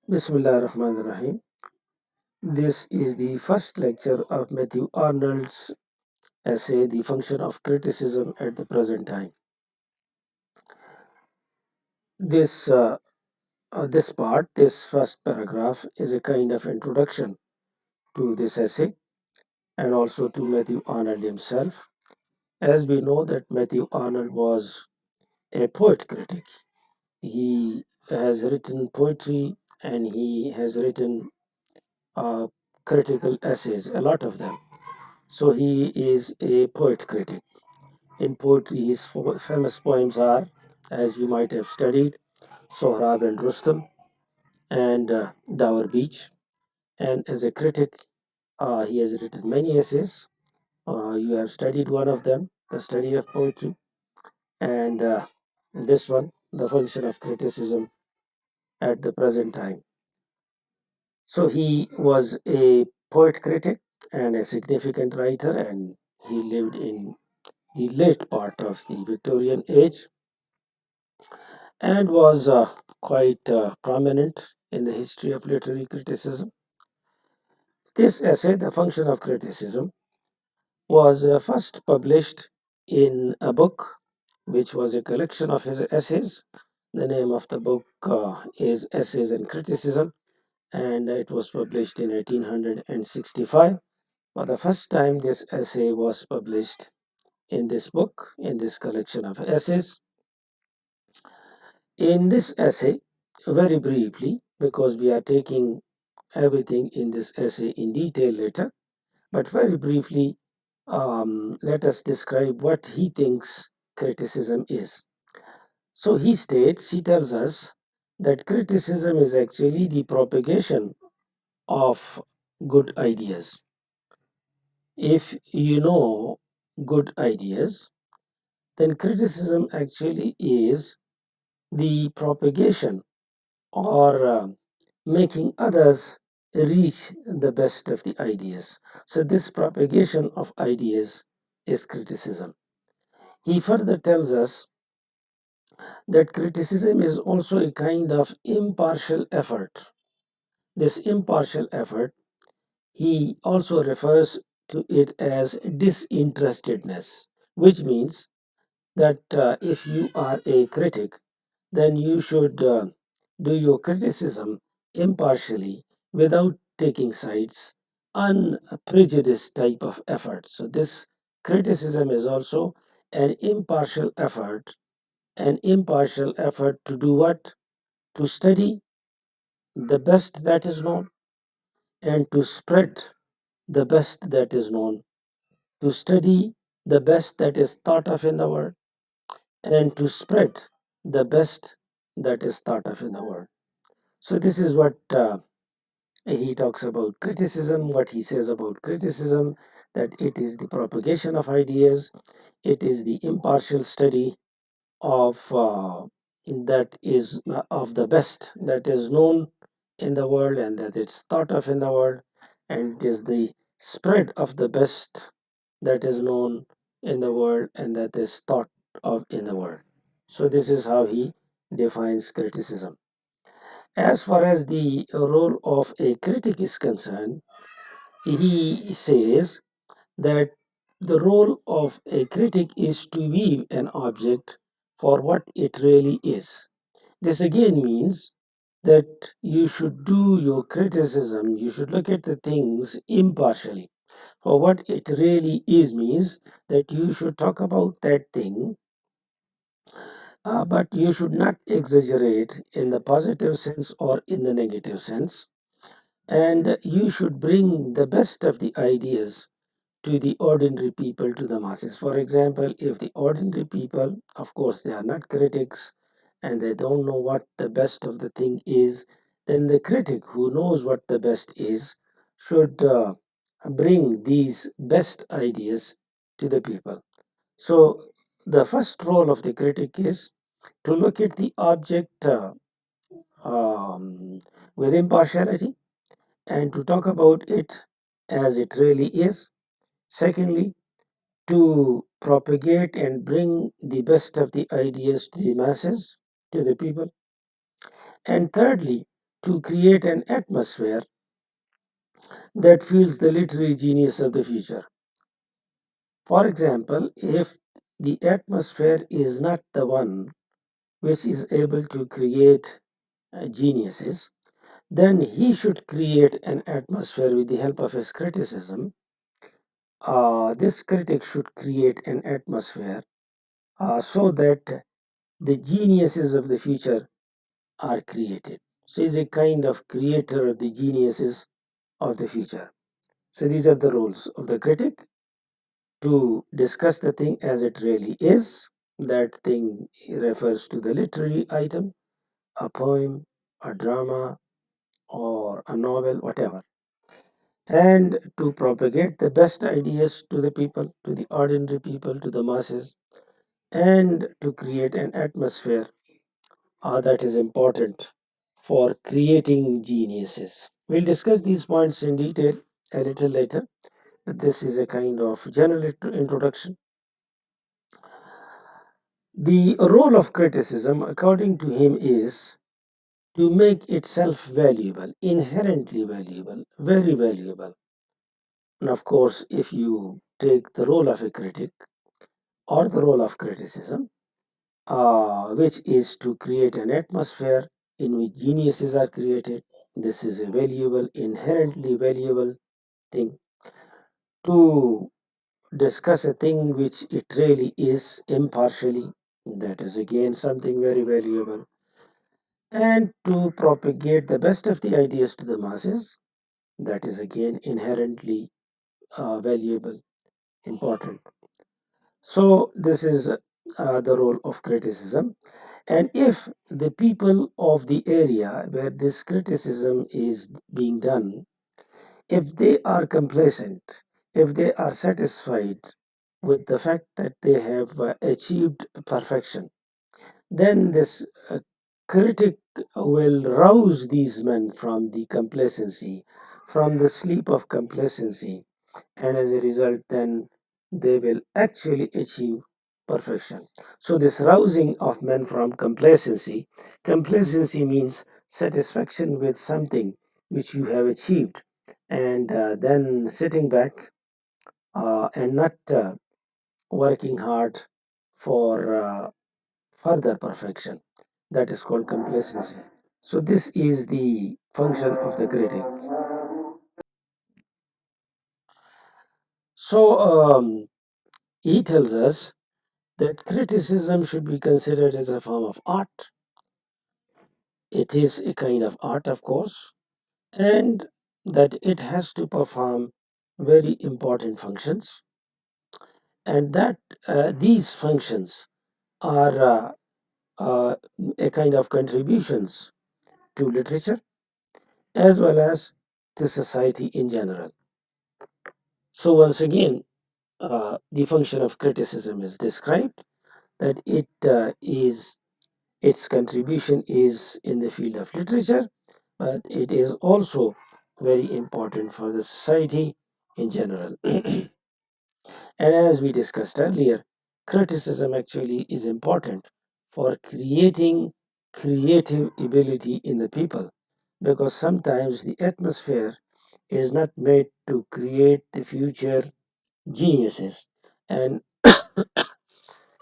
Bismillah ar-Rahman ar-Rahim. This is the first lecture of Mathew Arnold's essay, The Function of Criticism at the Present Time. This, this first paragraph, is a kind of introduction to this essay and also to Mathew Arnold himself. As we know that Mathew Arnold was a poet critic. He has written poetry and he has written uh, critical essays, a lot of them. So he is a poet critic. In poetry, his famous poems are, as you might have studied, Sohrab and Rustam and Dower Beach. And as a critic, he has written many essays. You have studied one of them, The Study of Poetry, and this one, The Function of Criticism at the Present Time. So he was a poet critic and a significant writer, and he lived in the late part of the Victorian age and was quite prominent in the history of literary criticism. This essay, The Function of Criticism, was first published in a book which was a collection of his essays. The name of the book is Essays and Criticism, and it was published in 1865. For the first time, this essay was published in this book, in this collection of essays. In this essay, very briefly, because we are taking everything in this essay in detail later, but very briefly, let us describe what he thinks criticism is. So he tells us that criticism is actually the propagation of good ideas. If you know good ideas, then criticism actually is the propagation or making others reach the best of the ideas. So, this propagation of ideas is criticism. He further tells us that criticism is also a kind of impartial effort. This impartial effort, he also refers to it as disinterestedness, which means that if you are a critic, then you should do your criticism impartially without taking sides, unprejudiced type of effort. So, this criticism is also an impartial effort to do what? To study the best that is known and to spread the best that is known, to study the best that is thought of in the world, and to spread the best that is thought of in the world. So, this is what he talks about criticism, what he says about criticism, that it is the propagation of ideas, it is the impartial study of that is of the best that is known in the world and that it's thought of in the world, and it is the spread of the best that is known in the world and that is thought of in the world. So this is how he defines criticism. As far as the role of a critic is concerned, he says that the role of a critic is to view an object for what it really is. This again means that you should do your criticism, you should look at the things impartially. For what it really is means that you should talk about that thing, but you should not exaggerate in the positive sense or in the negative sense. And you should bring the best of the ideas to the ordinary people, to the masses. For example, if the ordinary people, of course, they are not critics and they don't know what the best of the thing is, then the critic who knows what the best is should bring these best ideas to the people. So, the first role of the critic is to look at the object um, with impartiality and to talk about it as it really is. Secondly, to propagate and bring the best of the ideas to the masses, to the people. And thirdly, to create an atmosphere that fuels the literary genius of the future. For example, if the atmosphere is not the one which is able to create geniuses, then he should create an atmosphere with the help of his criticism. This critic should create an atmosphere so that the geniuses of the future are created. So he's a kind of creator of the geniuses of the future. So these are the roles of the critic: to discuss the thing as it really is. That thing refers to the literary item, a poem, a drama, or a novel, whatever. And to propagate the best ideas to the people, to the ordinary people, to the masses, and to create an atmosphere that is important for creating geniuses. We'll discuss these points in detail a little later. This is a kind of general introduction. The role of criticism, according to him, is to make itself valuable, inherently valuable, very valuable. And of course, if you take the role of a critic or the role of criticism, which is to create an atmosphere in which geniuses are created, this is a valuable, inherently valuable thing. To discuss a thing which it really is impartially, that is again something very valuable. And to propagate the best of the ideas to the masses, that is again inherently valuable, important. So this is the role of criticism. And if the people of the area where this criticism is being done, if they are complacent, if they are satisfied with the fact that they have achieved perfection, then this critic will rouse these men from the complacency, from the sleep of complacency, and as a result, then they will actually achieve perfection. So, this rousing of men from complacency, complacency means satisfaction with something which you have achieved, and then sitting back and not working hard for further perfection. That is called complacency. So, this is the function of the critic. So, he tells us that criticism should be considered as a form of art. It is a kind of art, of course, and that it has to perform very important functions, and that these functions are uh, a kind of contributions to literature as well as to society in general. So, once again, the function of criticism is described, that its contribution is in the field of literature, but it is also very important for the society in general. And as we discussed earlier, criticism actually is important for creating creative ability in the people, because sometimes the atmosphere is not made to create the future geniuses, and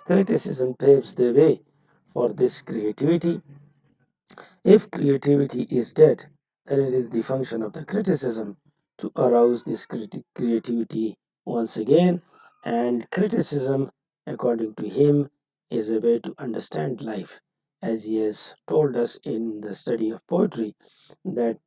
criticism paves the way for this creativity. If creativity is dead, then it is the function of the criticism to arouse this creativity once again. And criticism, according to him, is a way to understand life, as he has told us in the study of poetry, that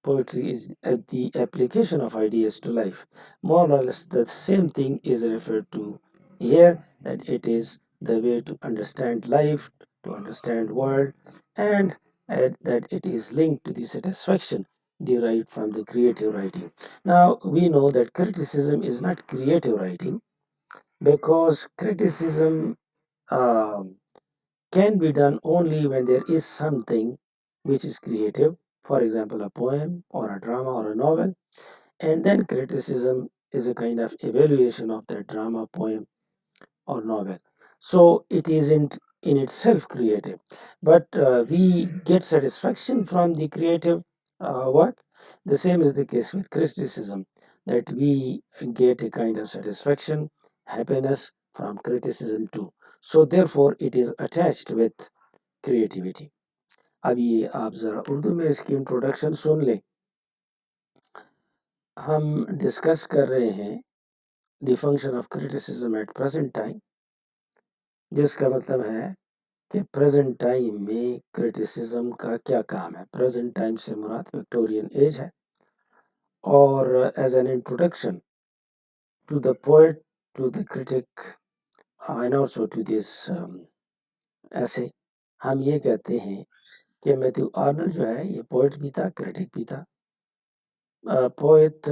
poetry is the application of ideas to life. More or less, the same thing is referred to here, that it is the way to understand life, to understand world, and that it is linked to the satisfaction derived from the creative writing. Now, we know that criticism is not creative writing, because criticism um, can be done only when there is something which is creative, for example, a poem or a drama or a novel, and then criticism is a kind of evaluation of that drama, poem, or novel. So it isn't in itself creative, but we get satisfaction from the creative work. The same is the case with criticism, that we get a kind of satisfaction, happiness from criticism too. So therefore it is attached with creativity. अब ये आप ज़रा उर्दू में इसकी introduction सुन लें. हम discuss कर रहे हैं the function of criticism at present time, जिसका मतलब है कि प्रेजेंट टाइम में क्रिटिसिज्म का क्या काम है. प्रेजेंट टाइम से मुराद विक्टोरियन एज है. और as an introduction to the poet, to the critic and also to this essay, हम ये कहते हैं कि मैथ्यू आर्नल्ड जो है ये पोएट भी था, क्रिटिक भी था. पोएट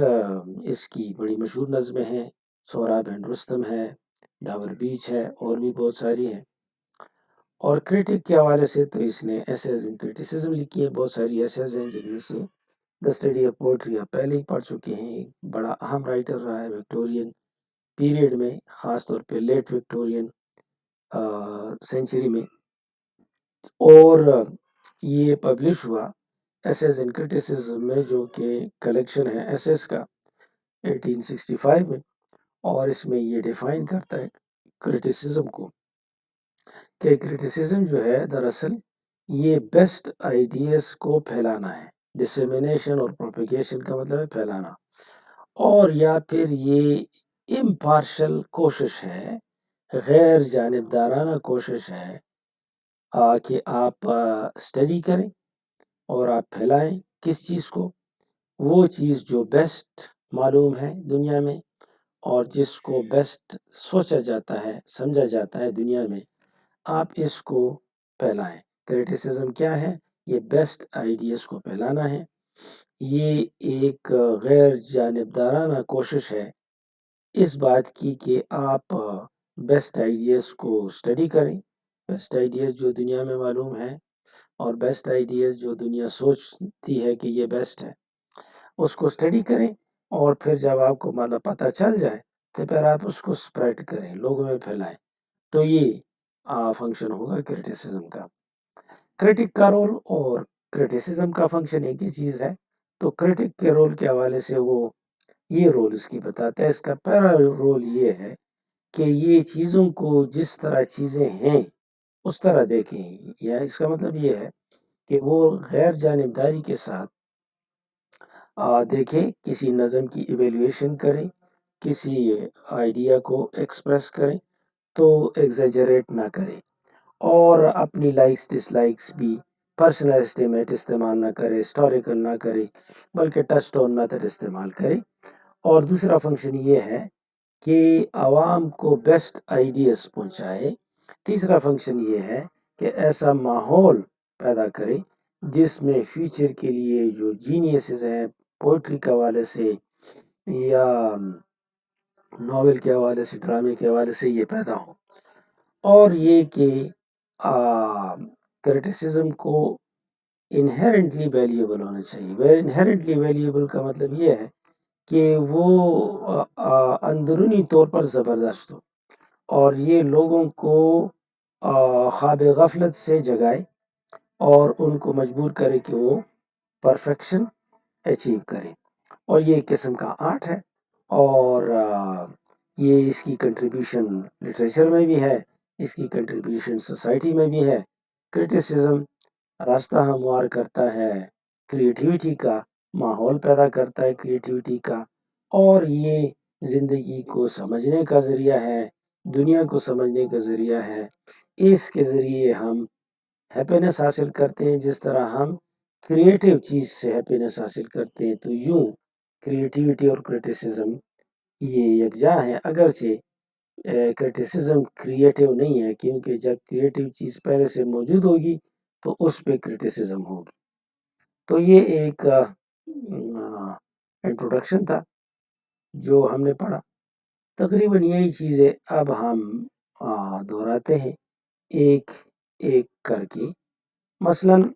इसकी बड़ी मशहूर नज़में हैं, सोहराब एंड रुस्तम है, डाबर बीच है, और भी बहुत सारी हैं. और क्रिटिक के हवाले से तो इसने एसेज इन क्रिटिसिज्म लिखी है. बहुत सारी एसेज हैं जिनमें से द स्टडी ऑफ पोइट्री आप पहले ही पढ़ चुके हैं. एक बड़ा अहम राइटर रहा है विक्टोरियन पीरियड में, ख़ास तौर पे लेट विक्टोरियन सेंचुरी में. और ये पब्लिश हुआ एसेज इन क्रिटिसिज्म में, जो कि कलेक्शन है एसेज का, 1865 में. और इसमें ये डिफाइन करता है क्रिटिसिज्म को कि क्रिटिसिज्म जो है दरअसल ये बेस्ट आइडियाज़ को फैलाना है. डिसेमिनेशन और प्रोपेगेशन का मतलब है फैलाना, और या फिर ये इम्पार्शल कोशिश है, गैर जानिबदाराना कोशिश है कि आप स्टडी करें और आप फैलाएं किस चीज़ को, वो चीज़ जो बेस्ट मालूम है दुनिया में और जिसको बेस्ट सोचा जाता है, समझा जाता है दुनिया में, आप इसको फैलाएं. क्रिटिसिज्म क्या है? ये बेस्ट आइडियाज़ को फैलाना है. ये एक गैर जानिबदाराना कोशिश है इस बात की कि आप बेस्ट आइडियाज़ को स्टडी करें, बेस्ट आइडियाज़ जो दुनिया में मालूम है और बेस्ट आइडियाज़ जो दुनिया सोचती है कि ये बेस्ट है, उसको स्टडी करें. और फिर जब आपको मतलब पता चल जाए तो फिर आप उसको स्प्रेड करें, लोगों में फैलाएं. तो ये फंक्शन होगा क्रिटिसिज्म का. क्रिटिक का रोल और क्रिटिसिज्म का फंक्शन एक ही चीज़ है. तो क्रिटिक के रोल के हवाले से वो ये रोल इसकी बताता है. इसका पहला रोल ये है कि ये चीज़ों को जिस तरह चीज़ें हैं उस तरह देखें, या इसका मतलब ये है कि वो गैर जानिबदारी के साथ देखें, किसी नज़म की इवेल्युएशन करें, किसी आइडिया को एक्सप्रेस करें तो एग्जेजरेट ना करें, और अपनी लाइक्स डिसलाइक्स भी पर्सनल एस्टीमेट इस्तेमाल ना करे, हिस्टोरिकल ना करे, बल्कि टच स्टोन मेथड इस्तेमाल करे. और दूसरा फंक्शन ये है कि आवाम को बेस्ट आइडियाज़ पहुंचाए. तीसरा फंक्शन ये है कि ऐसा माहौल पैदा करे जिसमें फ्यूचर के लिए जो जीनियसेस हैं पोइट्री के हवाले से या नॉवेल के हवाले से, ड्रामे के हवाले से, ये पैदा हो. और ये कि क्रिटिसिज्म को इनहेरेंटली वैल्यूएबल होना चाहिए. इनहेरेंटली वैल्यूएबल का मतलब ये है कि वो अंदरूनी तौर पर ज़बरदस्त हो और ये लोगों को ख्वाब गफलत से जगाए और उनको मजबूर करे कि वो परफेक्शन अचीव करें. और ये एक किस्म का आर्ट है, और ये इसकी कंट्रीब्यूशन लिटरेचर में भी है, इसकी कंट्रीब्यूशन सोसाइटी में भी है. क्रिटिसिज्म रास्ता हमवार करता है क्रिएटिविटी का, माहौल पैदा करता है क्रिएटिविटी का, और ये ज़िंदगी को समझने का ज़रिया है, दुनिया को समझने का ज़रिया है. इसके ज़रिए हम हैप्पीनेस हासिल करते हैं. जिस तरह हम क्रिएटिव चीज़ से हैप्पीनेस हासिल करते हैं, तो यूँ क्रिएटिविटी और क्रिटिसिज्म ये यकजा हैं. अगरचे क्रिटिसिज्म क्रिएटिव नहीं है, क्योंकि जब क्रिएटिव चीज़ पहले से मौजूद होगी तो उस पे क्रिटिसिज्म होगी. तो ये एक इंट्रोडक्शन था जो हमने पढ़ा. तकरीबन यही चीज़ें अब हम दोहराते हैं एक एक करके. मसलन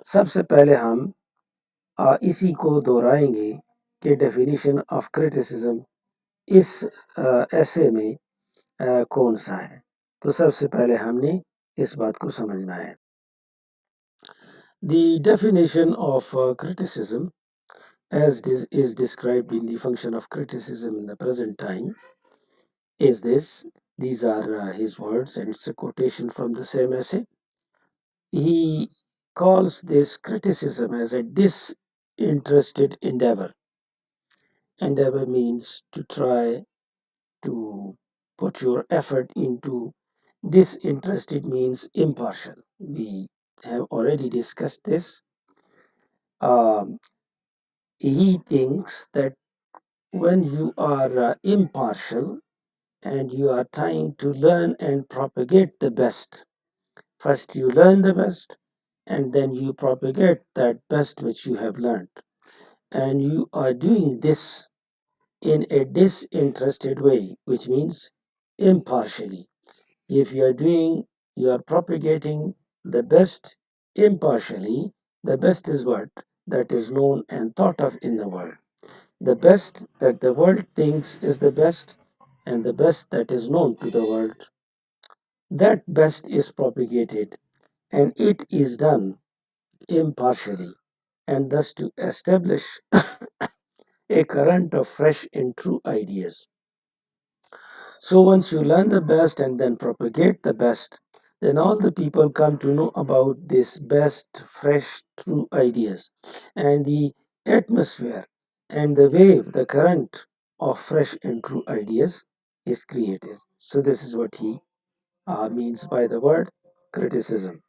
सबसे पहले हम इसी को दोहराएंगे कि डेफिनेशन ऑफ क्रिटिसिज्म इस ऐसे में कौन सा है. तो सबसे पहले हमने इस बात को समझना है. The definition of criticism as this is described in the function of criticism in the present time is this. These are his words, and it's a quotation from the same essay. He calls this criticism as a disinterested endeavor. Endeavor means to try to put your effort into. Disinterested means impartial. We have already discussed this. Um, he thinks that when you are impartial and you are trying to learn and propagate the best, first you learn the best and then you propagate that best which you have learned. And you are doing this in a disinterested way, which means impartially. If you are propagating the best impartially, the best is what? That is known and thought of in the world. The best that the world thinks is the best, and the best that is known to the world, that best is propagated, and it is done impartially, and thus to establish a current of fresh and true ideas. So once you learn the best and then propagate the best, then all the people come to know about this best, fresh, true ideas. And the atmosphere and the wave, the current of fresh and true ideas is created. So this is what he means by the word criticism.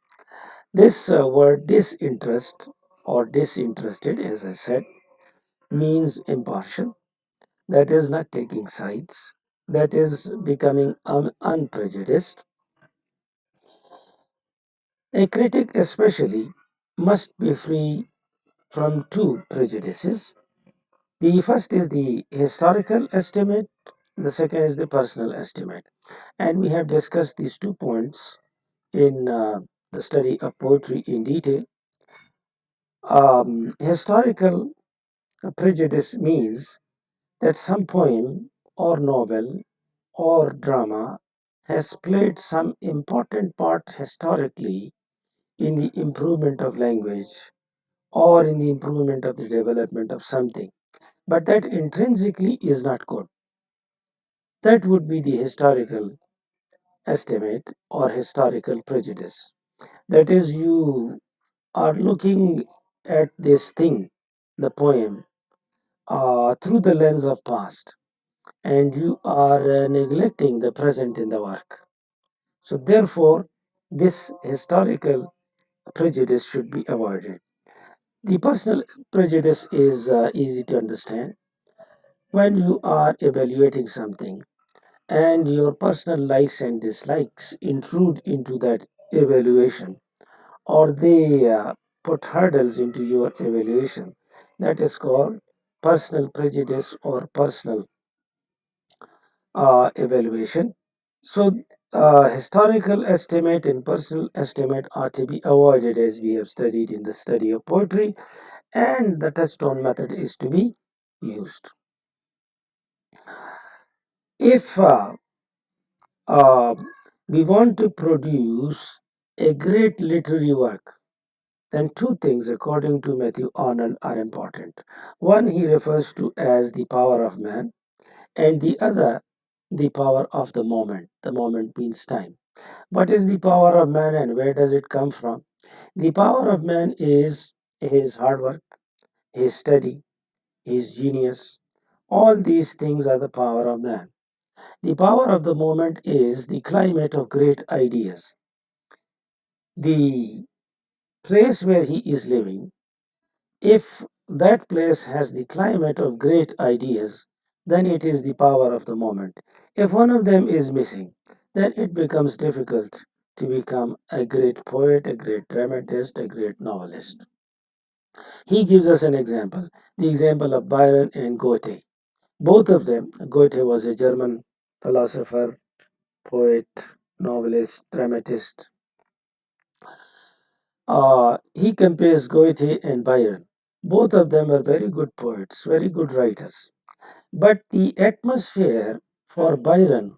This word disinterest or disinterested, as I said, means impartial, that is not taking sides, that is becoming unprejudiced. A critic, especially, must be free from two prejudices. The first is the historical estimate, the second is the personal estimate. And we have discussed these 2 points in the study of poetry in detail. Historical prejudice means that some poem or novel or drama has played some important part historically in the improvement of language or in the improvement of the development of something, but that intrinsically is not good. That would be the historical estimate or historical prejudice. That is, you are looking at this thing, the poem, through the lens of past, and you are neglecting the present in the work. So therefore, this historical prejudice should be avoided. The personal prejudice is easy to understand. When you are evaluating something and your personal likes and dislikes intrude into that evaluation, or they put hurdles into your evaluation, that is called personal prejudice or personal evaluation. So, historical estimate and personal estimate are to be avoided, as we have studied in the study of poetry, and the touchstone method is to be used. If uh, we want to produce a great literary work, then two things, according to Mathew Arnold, are important. One he refers to as the power of man, and the other, the power of the moment. The moment means time. What is the power of man and where does it come from? The power of man is his hard work, his study, his genius. All these things are the power of man. The power of the moment is the climate of great ideas. The place where he is living, if that place has the climate of great ideas, then it is the power of the moment. If one of them is missing, then it becomes difficult to become a great poet, a great dramatist, a great novelist. He gives us an example, the example of Byron and Goethe. Both of them, Goethe was a German philosopher, poet, novelist, dramatist. He compares Goethe and Byron. Both of them are very good poets, very good writers. But the atmosphere for Byron,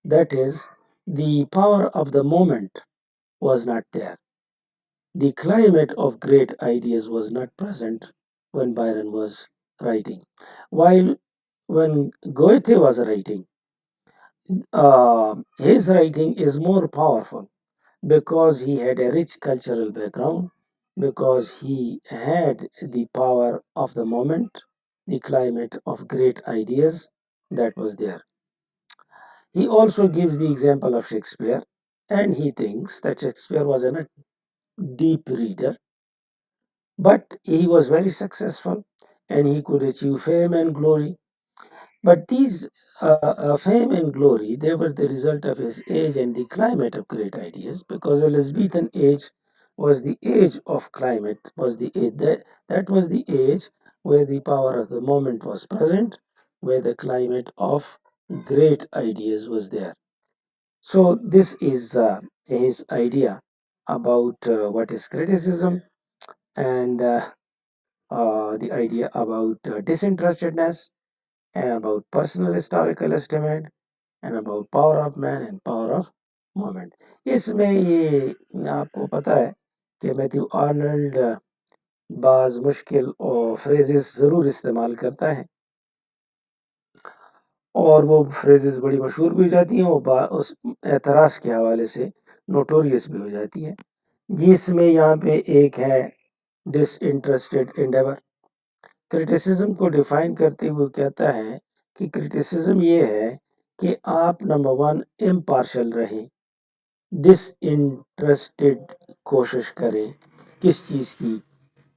that is, the power of the moment was not there. The climate of great ideas was not present when Byron was writing. While when Goethe was writing, his writing is more powerful because he had a rich cultural background, because he had the power of the moment, the climate of great ideas that was there. He also gives the example of Shakespeare, and he thinks that Shakespeare was a deep reader, but he was very successful and he could achieve fame and glory. But these fame and glory, they were the result of his age and the climate of great ideas, because the Elizabethan age was the age of climate, was the age that was the age where the power of the moment was present, where the climate of great ideas was there. So this is his idea about what is criticism, and the idea about disinterestedness, and about personal historical estimate, and about power of man and power of moment. इसमें ये आपको पता है कि Matthew Arnold बाज मुश्किल और phrases ज़रूर इस्तेमाल करता है, और वो फ्रेजेस बड़ी मशहूर भी हो जाती हैं और उस एतराज़ के हवाले से नोटोरियस भी हो जाती है, जिसमें यहाँ पे एक है डिसइंटरेस्टेड एंडेवर। क्रिटिसिज्म को डिफाइन करते हुए कहता है कि क्रिटिसिज्म ये है कि आप नंबर वन इम्पार्शल रहें, डिसइंटरेस्टेड कोशिश करें किस चीज़ की,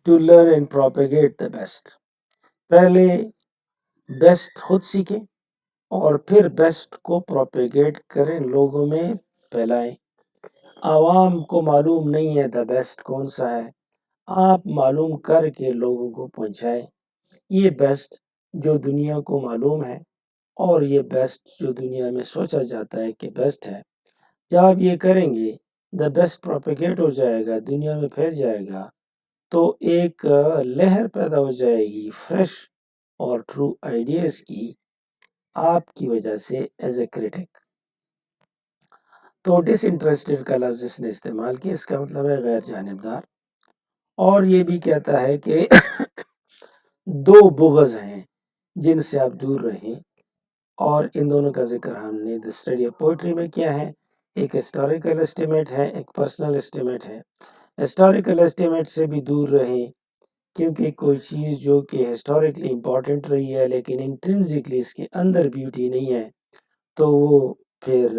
to learn and propagate the best. पहले बेस्ट खुद सीखें और फिर बेस्ट को प्रोपेगेट करें, लोगों में फैलाएं। आवाम को मालूम नहीं है द बेस्ट कौन सा है, आप मालूम करके लोगों को पहुंचाएं। ये बेस्ट जो दुनिया को मालूम है और ये बेस्ट जो दुनिया में सोचा जाता है कि बेस्ट है, जब आप ये करेंगे द बेस्ट प्रोपेगेट हो जाएगा, दुनिया में फैल जाएगा, तो एक लहर पैदा हो जाएगी फ्रेश और ट्रू आइडियाज़ की आपकी वजह से एज ए क्रिटिक। तो डिसइंटरेस्टेड का लफ्ज़ इसने इस्तेमाल किया, इसका मतलब है गैर जानिबदार। और ये भी कहता है कि दो बुग़्ज़ हैं जिनसे आप दूर रहें, और इन दोनों का जिक्र हमने द स्टडी ऑफ पोइट्री में किया है। एक हिस्टोरिकल एस्टिमेट है, एक पर्सनल एस्टिमेट है। हिस्टोरिकल एस्टिमेट से भी दूर रहें, क्योंकि कोई चीज़ जो कि हिस्टोरिकली इम्पॉर्टेंट रही है लेकिन इंट्रिंसिकली इसके अंदर ब्यूटी नहीं है, तो वो फिर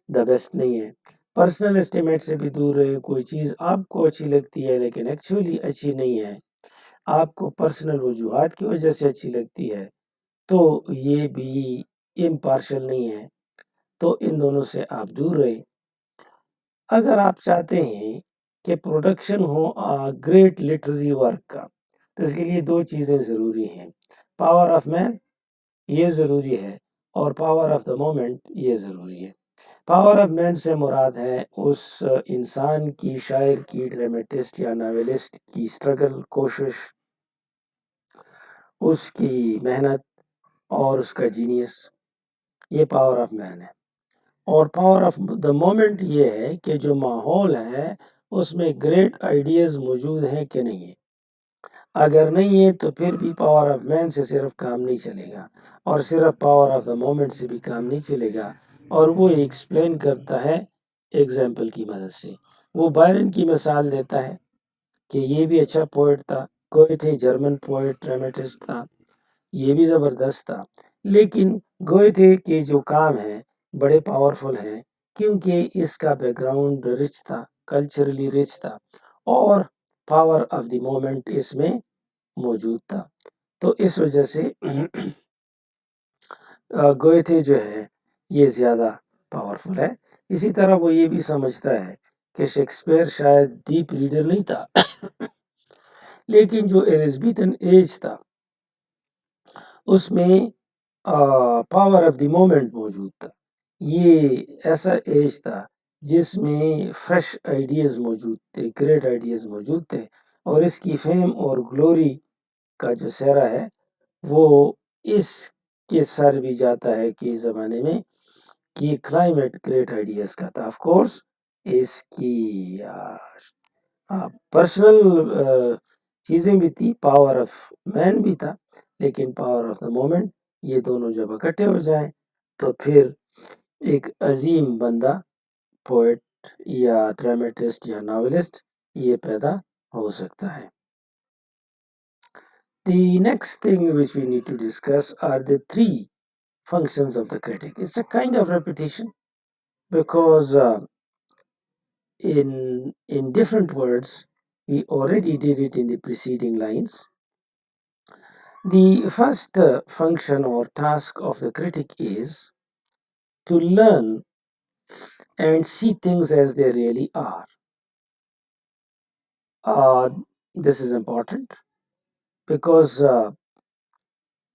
द बेस्ट नहीं है। पर्सनल एस्टिमेट से भी दूर रहे, कोई चीज़ आपको अच्छी लगती है लेकिन एक्चुअली अच्छी नहीं है, आपको पर्सनल वजूहात की वजह से अच्छी लगती है, तो ये भी इम्पार्शल नहीं है, तो इन दोनों से आप दूर रहें। अगर आप चाहते हैं कि प्रोडक्शन हो ग्रेट लिटरेरी वर्क का, तो इसके लिए दो चीज़ें ज़रूरी हैं, पावर ऑफ मैन ये ज़रूरी है और पावर ऑफ द मोमेंट ये ज़रूरी है। पावर ऑफ मैन से मुराद है उस इंसान की, शायर की, ड्रामेटिस्ट या नावेलिस्ट की स्ट्रगल, कोशिश, उसकी मेहनत और उसका जीनियस, ये पावर ऑफ मैन है। और पावर ऑफ द मोमेंट ये है कि जो माहौल है उसमें ग्रेट आइडियाज़ मौजूद हैं कि नहीं है। अगर नहीं है तो फिर भी पावर ऑफ मैन से सिर्फ काम नहीं चलेगा, और सिर्फ पावर ऑफ द मोमेंट से भी काम नहीं चलेगा। और वो एक्सप्लेन करता है एग्जाम्पल की मदद से। वो बायरन की मिसाल देता है कि ये भी अच्छा पोइट था, गोएथे जर्मन पोइट ड्रामेटिस्ट था, ये भी ज़बरदस्त था, लेकिन गोएथे के जो काम हैं बड़े पावरफुल हैं, क्योंकि इसका बैकग्राउंड रिच था, कल्चरली रिच था, और पावर ऑफ द मोमेंट इसमें मौजूद था। तो इस वजह से गोएथे जो है ये ज़्यादा पावरफुल है। इसी तरह वो ये भी समझता है कि शेक्सपियर शायद डीप रीडर नहीं था, लेकिन जो एलिज़ाबेथन एज था उसमें पावर ऑफ द मोमेंट मौजूद था। ये ऐसा एज था जिसमें फ्रेश आइडियाज़ मौजूद थे, ग्रेट आइडियाज़ मौजूद थे, और इसकी फेम और ग्लोरी का जो सेहरा है वो इसके सर भी जाता है कि इस ज़माने में कि क्लाइमेट ग्रेट आइडियाज़ का था। ऑफ कोर्स इसकी पर्सनल चीज़ें भी थी, पावर ऑफ मैन भी था, लेकिन पावर ऑफ द मोमेंट, ये दोनों जब इकट्ठे हो जाएं तो फिर एक अजीम बंदा, पोएट या ड्रामेटिस्ट या नॉवेलिस्ट, ये पैदा हो सकता है। The next thing which we need to discuss are the three functions of the critic. It's a kind of repetition because in different words we already did it in the preceding lines. The first function or task of the critic is to learn and see things as they really are. Uh, this is important because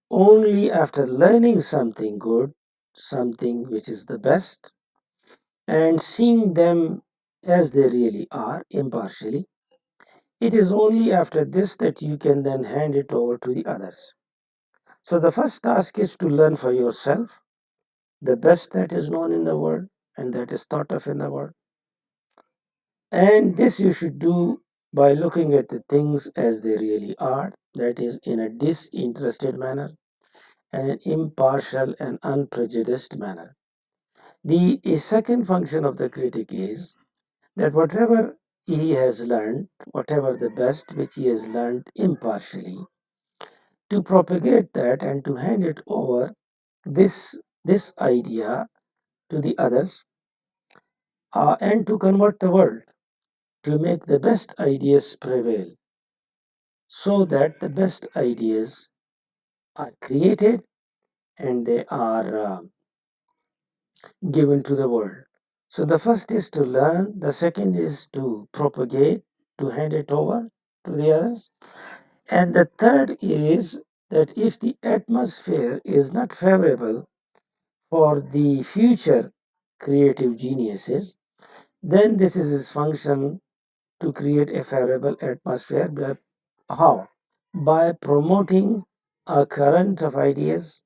only after learning something good, something which is the best, and seeing them as they really are impartially, it is only after this that you can then hand it over to the others. So the first task is to learn for yourself the best that is known in the world and that is thought of in the world. And this you should do by looking at the things as they really are, that is, in a disinterested manner and an impartial and unprejudiced manner. The second function of the critic is that whatever he has learned, whatever the best which he has learned impartially, to propagate that and to hand it over this idea to the others, and to convert the world, to make the best ideas prevail, so that the best ideas are created and they are given to the world. So the first is to learn, the second is to propagate, to hand it over to the others, and the third is that if the atmosphere is not favorable for the future creative geniuses, then this is his function to create a favorable atmosphere. How? By promoting a current of ideas,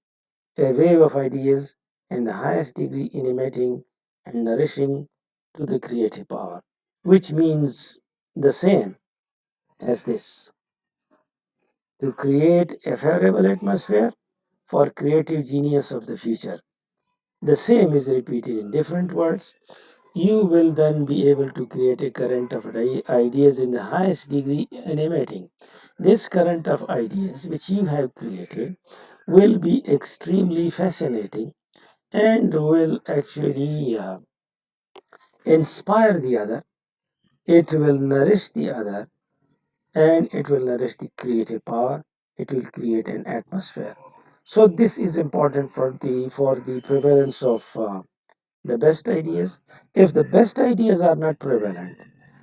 a wave of ideas in the highest degree, animating and nourishing to the creative power, which means the same as this: to create a favorable atmosphere for creative genius of the future. The same is repeated in different words. You will then be able to create a current of ideas in the highest degree animating. This current of ideas which you have created will be extremely fascinating and will actually inspire the other. It will nourish the other and it will nourish the creative power. It will create an atmosphere. So this is important for the prevalence of the best ideas. If the best ideas are not prevalent,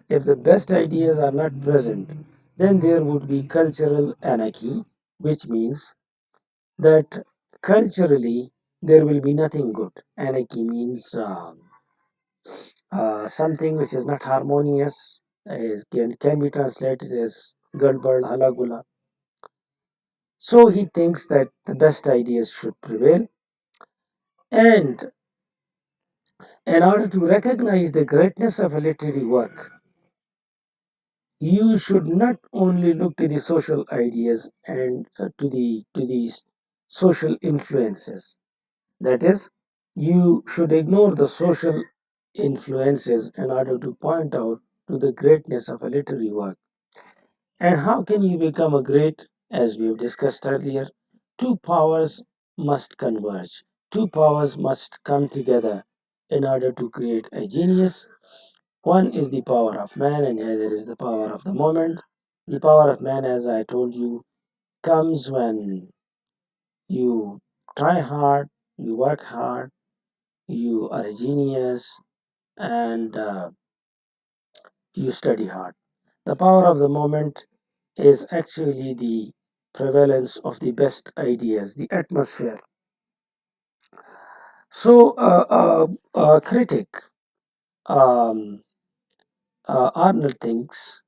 if the best ideas are not present, then there would be cultural anarchy, which means that culturally there will be nothing good. Anarchy means something which is not harmonious, can be translated as gadbad, halagula. So he thinks that the best ideas should prevail, and in order to recognize the greatness of a literary work, you should not only look to the social ideas and to the social influences. That is, you should ignore the social influences in order to point out to the greatness of a literary work. And how can you become a great? As we have discussed earlier, two powers must converge. Two powers must come together in order to create a genius. One is the power of man, and the other is the power of the moment. The power of man, as I told you, comes when you try hard, you work hard, you are a genius, and you study hard. The power of the moment is actually the prevalence of the best ideas, the atmosphere. So, critic um, Arnold thinks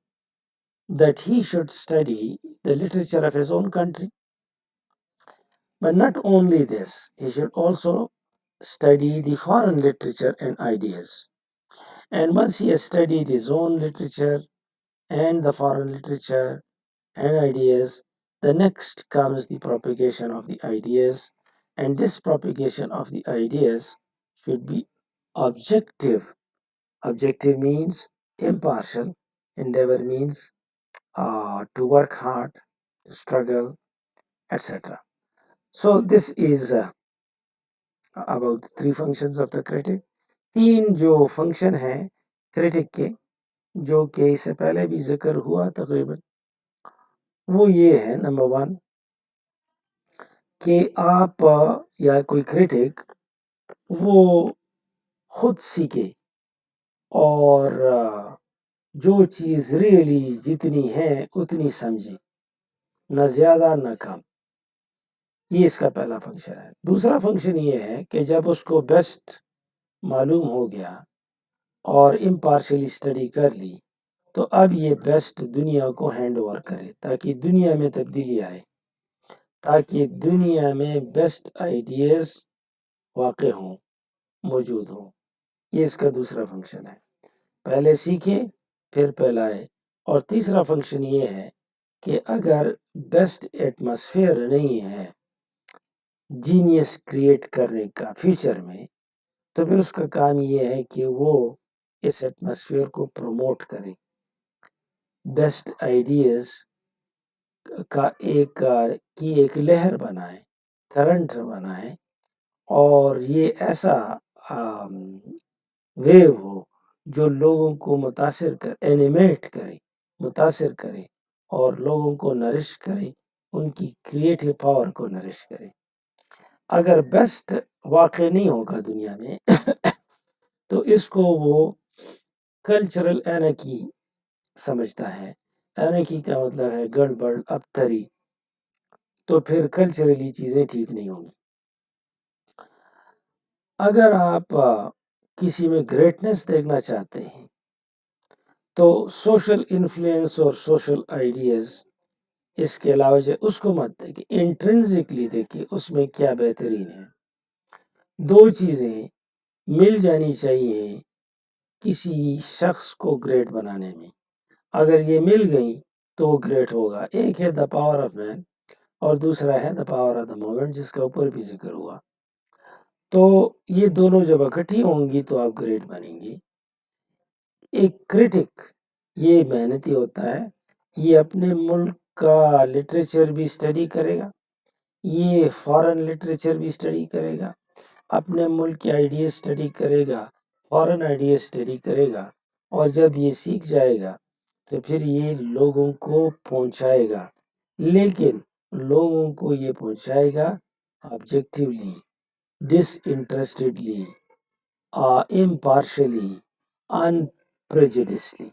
that he should study the literature of his own country. But not only this, he should also study the foreign literature and ideas. And once he has studied his own literature and the foreign literature and ideas, the next comes the propagation of the ideas. And this propagation of the ideas should be objective. Objective means impartial. Endeavor means to work hard, to struggle, etc. So this is about the three functions of the critic. तीन जो function हैं critic के, जो कि इससे पहले भी जिक्र हुआ तकरीबन, वो ये है नंबर वन कि आप या कोई क्रिटिक वो खुद सीखे और जो चीज़ रियली जितनी है उतनी समझे, न ज़्यादा न कम। ये इसका पहला फंक्शन है। दूसरा फंक्शन ये है कि जब उसको बेस्ट मालूम हो गया और इम्पार्शली स्टडी कर ली, तो अब ये बेस्ट दुनिया को हैंड ओवर करे ताकि दुनिया में तब्दीली आए, ताकि दुनिया में बेस्ट आइडियाज़ वाक़ हों, मौजूद हों। ये इसका दूसरा फंक्शन है। पहले सीखे फिर फैलाए। और तीसरा फंक्शन ये है कि अगर बेस्ट एटमॉस्फेयर नहीं है जीनियस क्रिएट करने का फ्यूचर में, तो फिर उसका काम ये है कि वो इस एटमॉस्फेयर को प्रमोट करे, बेस्ट आइडियाज़ का एक लहर बनाए, करंट बनाए और ये ऐसा वेव हो जो लोगों को मुतासिर कर एनिमेट करे, मुतासिर करे और लोगों को नरिश करे, उनकी क्रिएटिव पावर को नरिश करे। अगर बेस्ट वाक़ई नहीं होगा दुनिया में तो इसको वो कल्चरल एनर्की समझता है। एनर्की का मतलब है गड़बड़, अबतरी। तो फिर कल्चरली चीज़ें ठीक नहीं होंगी। अगर आप किसी में ग्रेटनेस देखना चाहते हैं तो सोशल इन्फ्लुएंस और सोशल आइडियाज़ इसके अलावा जो उसको मत देखिए, इंट्रिंसिकली देखिए उसमें क्या बेहतरीन है। दो चीज़ें मिल जानी चाहिए किसी शख्स को ग्रेट बनाने में। अगर ये मिल गई तो वो ग्रेट होगा। एक है द पावर ऑफ मैन और दूसरा है the power of the moment, जिसका ऊपर भी जिक्र हुआ। तो ये दोनों जब इकट्ठी होंगी तो आप ग्रेट बनेंगे। एक क्रिटिक ये मेहनती होता है, ये अपने मुल्क का लिटरेचर भी स्टडी करेगा, ये फॉरेन लिटरेचर भी स्टडी करेगा, अपने मुल्क के आइडियाज स्टडी करेगा, फॉरेन आइडियाज स्टडी करेगा और जब ये सीख जाएगा तो फिर ये लोगों को पहुंचाएगा, लेकिन लोगों को ये पहुंचाएगा ऑब्जेक्टिवली, डिसइंटरेस्टेडली, impartially, unprejudicedly।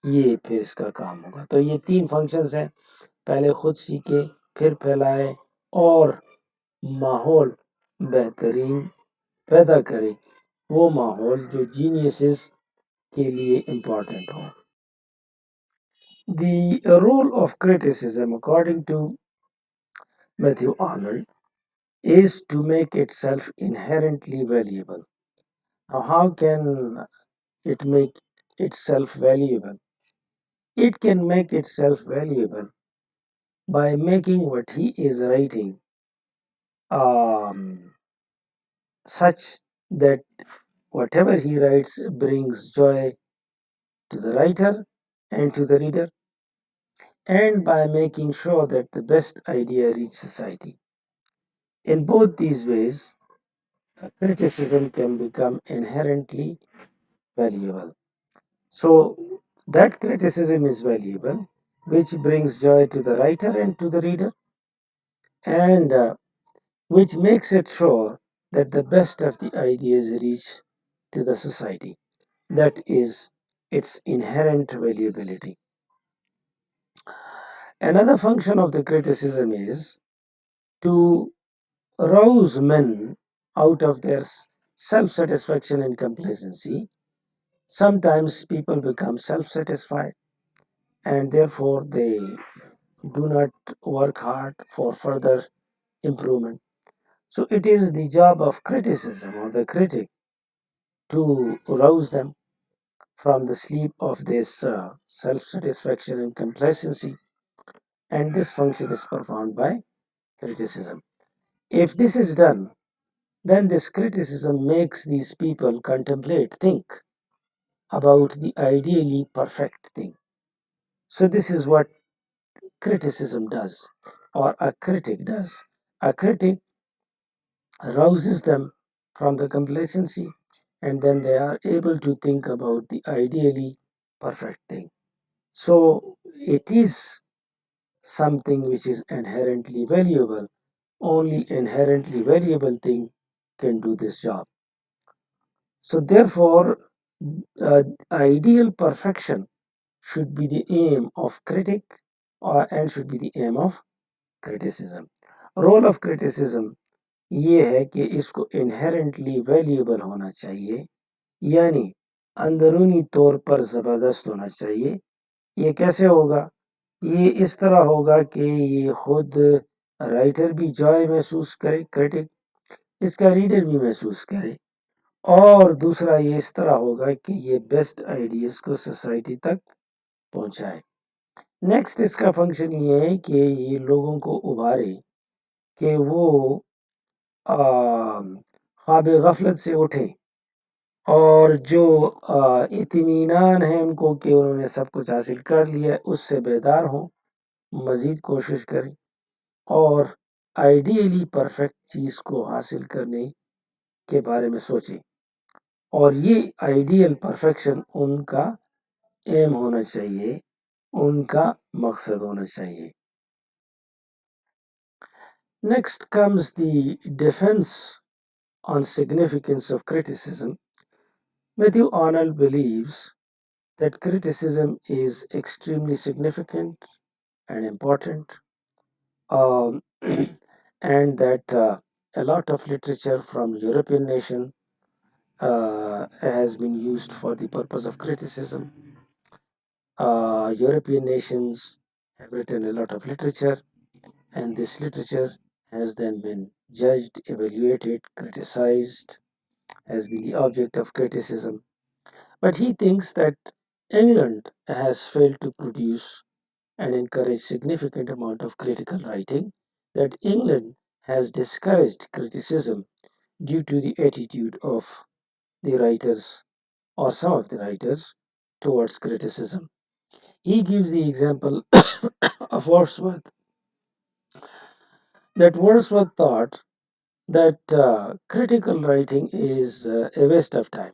ये फिर इसका काम होगा। तो ये तीन फंक्शंस हैं, पहले खुद सीखे फिर फैलाए और माहौल बेहतरीन पैदा करे, वो माहौल जो जीनियसेस के लिए इम्पोर्टेंट हो। The role of criticism, according to Mathew Arnold, is to make itself inherently valuable. Now, how can it make itself valuable? It can make itself valuable by making what he is writing such that whatever he writes brings joy to the writer and to the reader, and by making sure that the best idea reaches society. In both these ways, criticism can become inherently valuable. So that criticism is valuable, which brings joy to the writer and to the reader, and which makes it sure that the best of the ideas reach to the society. That is its inherent valuability. Another function of the criticism is to rouse men out of their self-satisfaction and complacency. Sometimes people become self-satisfied and therefore they do not work hard for further improvement. So it is the job of criticism or the critic to rouse them from the sleep of this self-satisfaction and complacency, and this function is performed by criticism. If this is done, then this criticism makes these people contemplate, think about the ideally perfect thing. So this is what criticism does, or a critic does. A critic rouses them from the complacency, and then they are able to think about the ideally perfect thing. So it is something which is inherently valuable. Only inherently valuable thing can do this job. So therefore, ideal perfection should be the aim of critic, and should be the aim of criticism. Role of criticism ये है कि इसको inherently valuable होना चाहिए, यानी अंदरूनी तौर पर ज़बरदस्त होना चाहिए। ये कैसे होगा? ये इस तरह होगा कि ये खुद राइटर भी जॉय महसूस करे, क्रिटिक, इसका रीडर भी महसूस करे, और दूसरा ये इस तरह होगा कि ये बेस्ट आइडियाज़ को सोसाइटी तक पहुंचाए। नेक्स्ट इसका फंक्शन ये है कि ये लोगों को उभारे कि वो ख्वाब गफलत से उठें, और जो इत्मीनान है उनको कि उन्होंने सब कुछ हासिल कर लिया है, उससे बेदार हों, मज़ीद कोशिश करें और आइडियली परफेक्ट चीज़ को हासिल करने के बारे में सोचें, और ये आइडियल परफेक्शन उनका एम होना चाहिए, उनका मकसद होना चाहिए। Next comes the defense on significance of criticism. Matthew Arnold believes that criticism is extremely significant and important, um, and that a lot of literature from European nation has been used for the purpose of criticism. European nations have written a lot of literature, and this literature has then been judged, evaluated, criticized, has been the object of criticism. But he thinks that England has failed to produce and encourage significant amount of critical writing, that England has discouraged criticism due to the attitude of the writers, or some of the writers, towards criticism. He gives the example of Wordsworth, that Wordsworth thought that critical writing is a waste of time.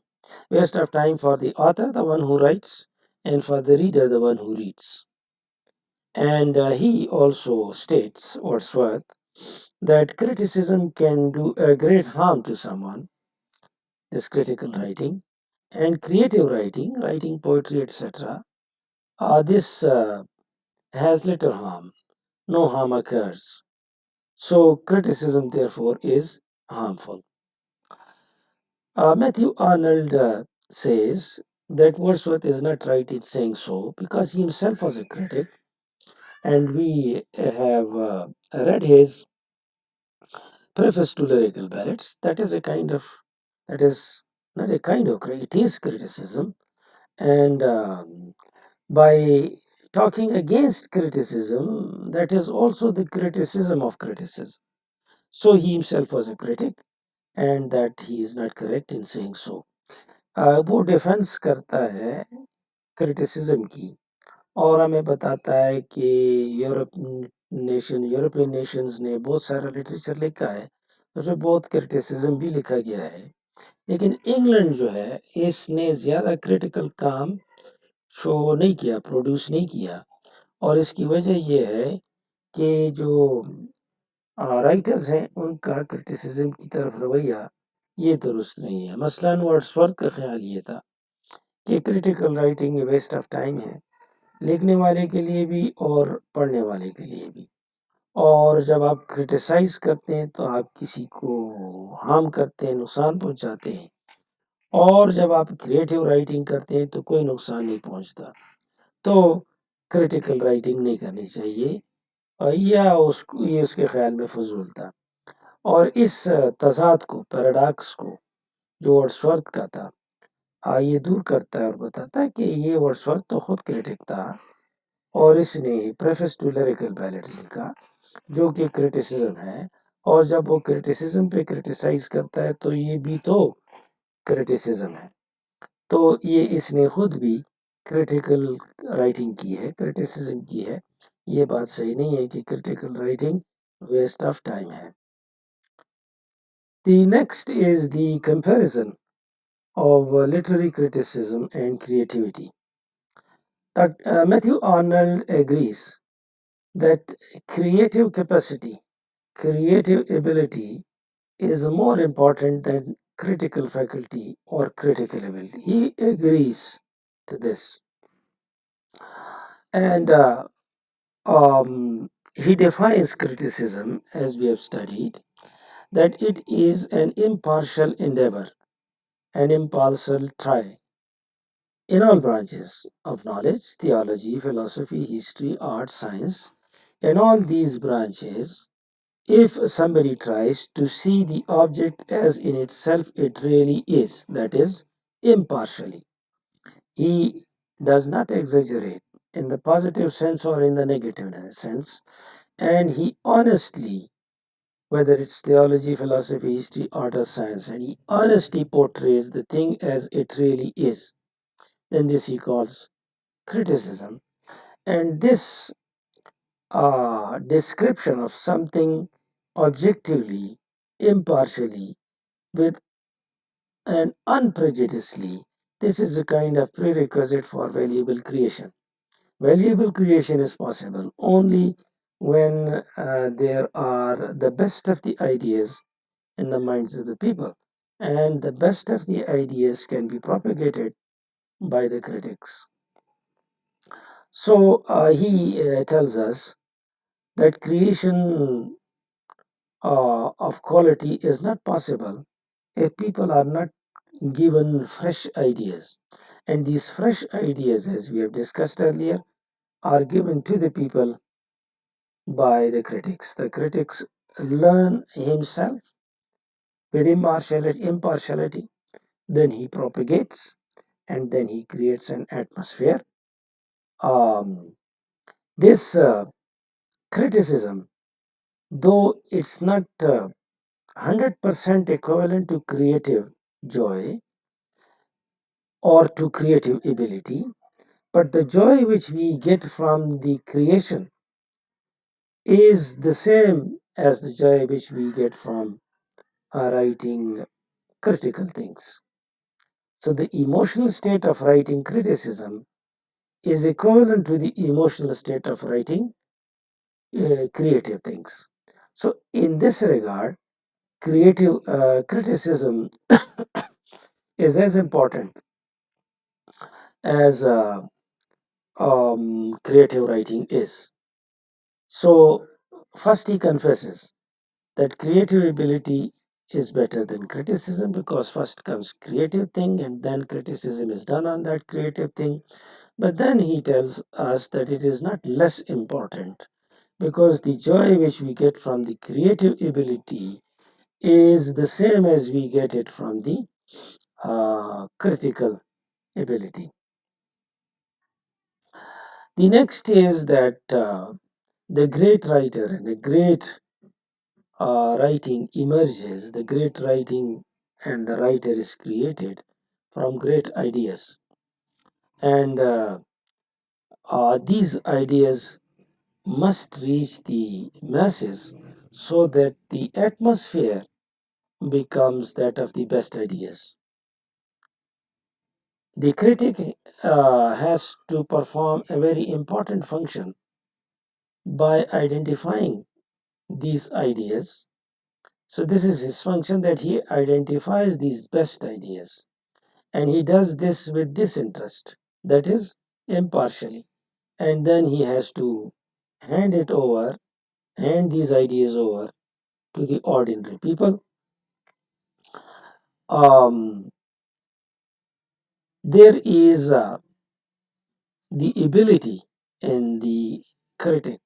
Waste of time for the author, the one who writes, and for the reader, the one who reads. And he also states, Wordsworth, that criticism can do a great harm to someone, this critical writing, and creative writing, writing poetry, etc. This has little harm, no harm occurs. So criticism, therefore, is harmful. Matthew Arnold says that Wordsworth is not right in saying so, because he himself was a critic, and we have read his preface to Lyrical Ballads. That is not a kind of, it is criticism, and by talking against criticism, that is also the criticism of criticism. So he himself was a critic, and that he is not correct in saying so. वो defence करता है criticism की, और हमें बताता है कि European Nations ने बहुत सारा लिटरेचर लिखा है, उसमें बहुत क्रिटिसिज्म भी लिखा गया है, लेकिन इंग्लैंड जो है इसने ज़्यादा क्रिटिकल काम शो नहीं किया, प्रोड्यूस नहीं किया, और इसकी वजह ये है कि जो राइटर्स हैं उनका क्रिटिसिज्म की तरफ रवैया ये दुरुस्त नहीं है। मसलन वर्ड्सवर्थ का ख्याल ये था कि critical writing waste of time है, लिखने वाले के लिए भी और पढ़ने वाले के लिए भी, और जब आप क्रिटिसाइज करते हैं तो आप किसी को हार्म करते हैं, नुकसान पहुंचाते हैं, और जब आप क्रिएटिव राइटिंग करते हैं तो कोई नुकसान नहीं पहुंचता। तो क्रिटिकल राइटिंग नहीं करनी चाहिए, या ये उसके ख्याल में फजूल था। और इस तजाद को, पैराडॉक्स को, जो वर्ड्सवर्थ का था, ये दूर करता है और बताता है कि ये वर्ड्सवर्थ तो खुद क्रिटिक था और इसने प्रेफेस टू लिरिकल बैलेट्स लिखा, जो कि क्रिटिसिज्म है। और जब वो क्रिटिसिज्म पे क्रिटिसाइज करता है तो ये भी तो क्रिटिसिज्म है। तो ये इसने खुद भी क्रिटिकल राइटिंग की है, क्रिटिसिज्म की है। ये बात सही नहीं है कि critical writing waste of time है। The next is the comparison of literary criticism and creativity. Matthew Arnold agrees that creative capacity, creative ability is more important than critical faculty or critical ability. He agrees to this. And he defines criticism, as we have studied, that it is an impartial endeavor, an impartial try in all branches of knowledge, theology, philosophy, history, art, science. In all these branches, if somebody tries to see the object as in itself it really is, that is, impartially, he does not exaggerate in the positive sense or in the negative sense, and he honestly, whether it's theology, philosophy, history, art, or science, and he honestly portrays the thing as it really is, then this he calls criticism. And this description of something objectively, impartially, with and unprejudicedly, this is a kind of prerequisite for valuable creation. Valuable creation is possible only when there are the best of the ideas in the minds of the people, and the best of the ideas can be propagated by the critics. So he tells us that creation of quality is not possible if people are not given fresh ideas. And these fresh ideas, as we have discussed earlier, are given to the people by the critics. The critics learn himself with impartiality, then he propagates, and then he creates an atmosphere. Um, this criticism, though it's not 100% equivalent to creative joy or to creative ability, but the joy which we get from the creation is the same as the joy which we get from writing critical things. So the emotional state of writing criticism is equivalent to the emotional state of writing creative things. So in this regard, creative criticism is as important as creative writing is. So first he confesses that creative ability is better than criticism, because first comes creative thing and then criticism is done on that creative thing. But then he tells us that it is not less important, because the joy which we get from the creative ability is the same as we get it from the critical ability. The next is that the great writer and the great writing emerges, the great writing and the writer is created from great ideas. And these ideas must reach the masses so that the atmosphere becomes that of the best ideas. The critic has to perform a very important function by identifying these ideas. So this is his function, that he identifies these best ideas, and he does this with disinterest, that is impartially, and then he has to hand these ideas over to the ordinary people. There is the ability in the critic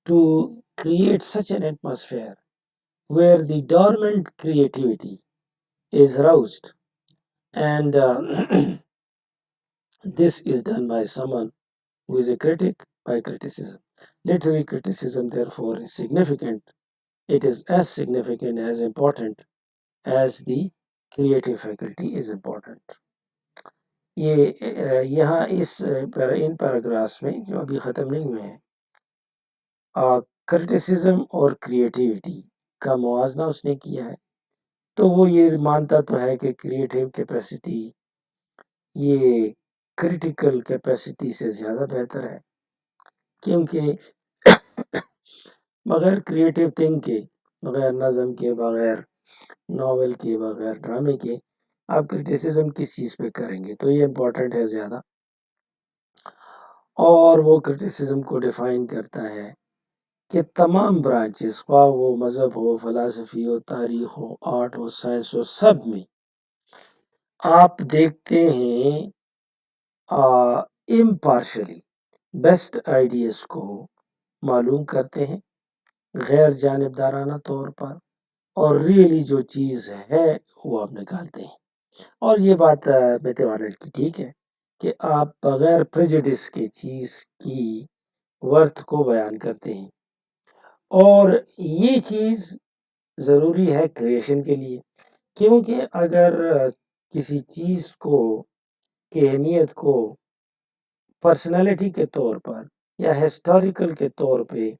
to create such an atmosphere where the dormant creativity is roused, and this is done by someone who is a critic by criticism. Literary criticism, therefore, is significant. It is as significant as important as the creative faculty is important. यहाँ इन paragraphs में जो अभी ख़त्म नहीं हुए हैं, criticism और creativity का मुवाजना उसने किया है। तो वो ये मानता तो है कि क्रिएटिव कैपेसिटी ये क्रिटिकल कैपेसिटी से ज़्यादा बेहतर है, क्योंकि बगैर क्रिएटिव थिंक के, बगैर नज़म के, बगैर नॉवल के, बगैर ड्रामे के आप क्रिटिसिज्म किस चीज़ पे करेंगे? तो ये इम्पोर्टेंट है ज़्यादा। और वो क्रिटिसिज्म को डिफ़ाइन करता है कि तमाम ब्रांचेस, ख्वाह वो मज़हब हो, फ़िलासफ़ी हो, तारीख़ हो, आर्ट हो, साइंस हो, सब में आप देखते हैं इम्पार्शली बेस्ट आइडियाज़ को मालूम करते हैं गैर जानिबदाराना तौर पर, और रियली जो चीज़ है वो आप निकालते हैं। और ये बात मैथ्यू आर्नल्ड की ठीक है कि आप बगैर प्रेजुडिस के चीज़ की वर्थ को बयान करते हैं, और ये चीज़ ज़रूरी है क्रिएशन के लिए, क्योंकि अगर किसी चीज़ को की अहमियत को पर्सनैलिटी के तौर पर या हिस्टोरिकल के तौर पे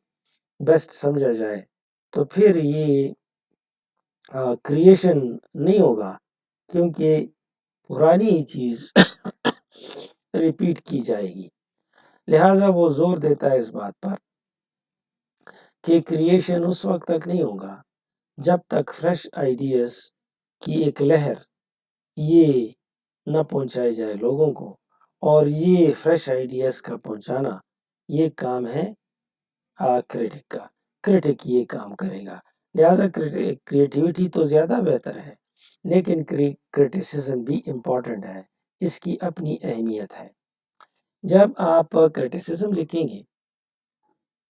बेस्ट समझा जाए, तो फिर ये क्रिएशन नहीं होगा, क्योंकि पुरानी चीज़ रिपीट की जाएगी। लिहाजा वो ज़ोर देता है इस बात पर कि क्रिएशन उस वक्त तक नहीं होगा जब तक फ्रेश आइडियाज़ की एक लहर ये न पहुंचाई जाए लोगों को, और ये फ्रेश आइडियाज़ का पहुंचाना ये काम है क्रिटिक का। क्रिटिक ये काम करेगा। लिहाजा क्रिएटिविटी तो ज़्यादा बेहतर है, लेकिन क्रिटिसिज्म भी इम्पॉर्टेंट है, इसकी अपनी अहमियत है। जब आप क्रिटिसिज्म लिखेंगे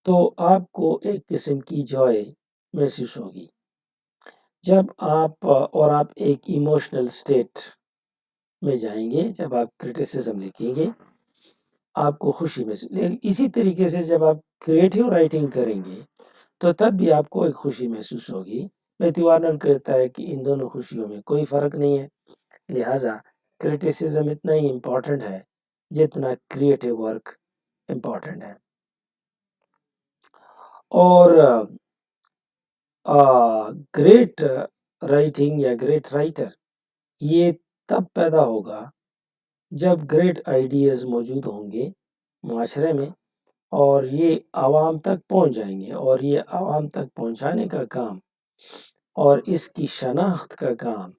तो आपको एक किस्म की जॉय महसूस होगी। जब आप एक इमोशनल स्टेट में जाएंगे, जब आप क्रिटिसिज्म लिखेंगे आपको खुशी महसूस, लेकिन इसी तरीके से जब आप क्रिएटिव राइटिंग करेंगे तो तब भी आपको एक खुशी महसूस होगी। मैथ्यू आर्नल्ड कहता है कि इन दोनों खुशियों में कोई फ़र्क नहीं है। लिहाजा क्रिटिसिज्म इतना ही इम्पोर्टेंट है जितना क्रिएटिव वर्क इम्पोर्टेंट है। और ग्रेट राइटिंग या ग्रेट राइटर ये तब पैदा होगा जब ग्रेट आइडियाज़ मौजूद होंगे माशरे में, और ये आवाम तक पहुंच जाएंगे, और ये आवाम तक पहुंचाने का काम और इसकी शनाख्त का काम